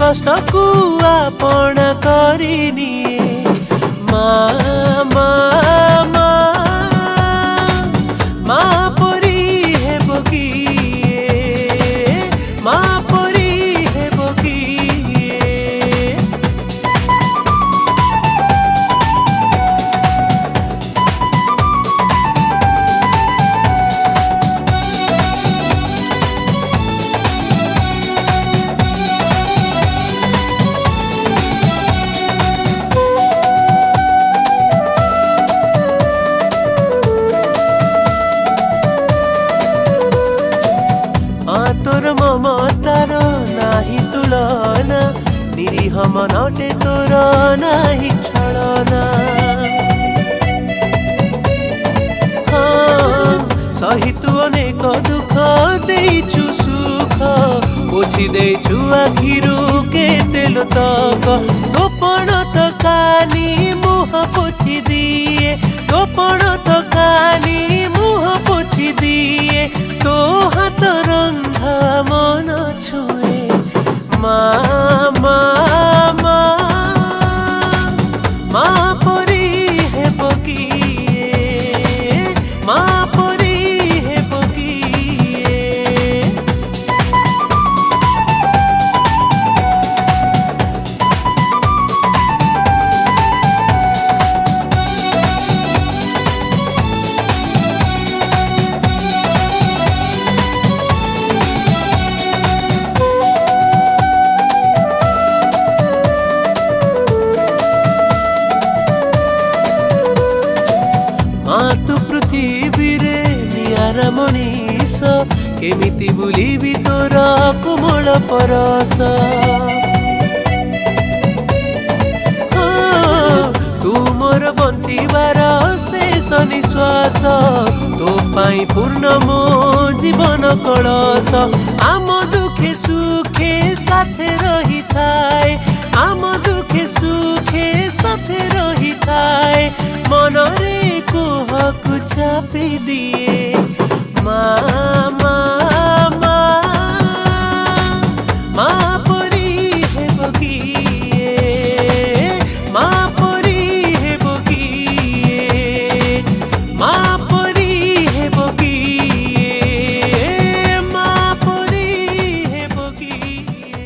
कष्ट को आपण करिनी माँ माँ माँ माँ परी हेब किए माँ परी हेब किए तोर ममतार नाही तुलना निरीह मनटे तोर नाही छलना सहितु अनेक दुख देइछु सुख पोछि देइछु आखिरु केते लोतक गोपन तो कानी मुह पोछि दिए गोपन तो कानी मुह पोछि दिए तो हाथ रंधा मन छुए माँ माँ माँ माँ परी हेब किए माँ परी हेब किए तु पृथ्वी रे नियारा मनीष केमिति बुलिबी तोर कोमल परस तू मोर बंचिबार शेष निश्वास तो पाई पूर्ण मो जीवन कलश आम दुखे सुखे साथे रही थाए आम दुखे सुखे साथे रही थाए मनरे कुहकु चापी दिए माँ माँ माँ माँ परी हेब किए माँ परी हेब किए माँ परी हेब किए माँ परी हेब किए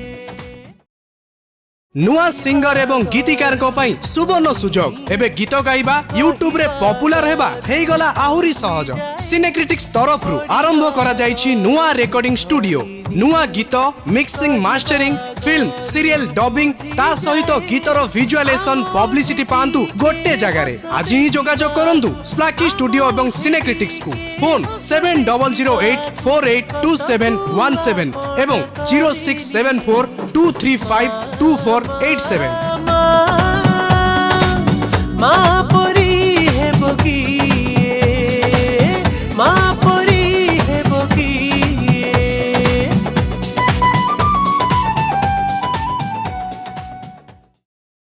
नुआ सिंगर एवं गीतिकार को पाई सुवर्ण सुजोग एबे गीत गाइबा यूट्यूब रे पॉपुलर हेबा हेई गला आहुरी सहज सिनेक्रिटिक्स तरफ रु आरंभ करा जाईछि नुआ रेकॉर्डिंग स्टूडियो नुआ गीत mixing mastering film serial dubbing ता सहित गीतर विजुअलाइजेशन पब्लिसिटी पांतु गोटे जगह रे आज ही जोगाजोग करंतु स्प्लाकी स्टूडियो एवं सिनेक्रिटिक्स को फोन 7008482717 एवं 0674235248 माँ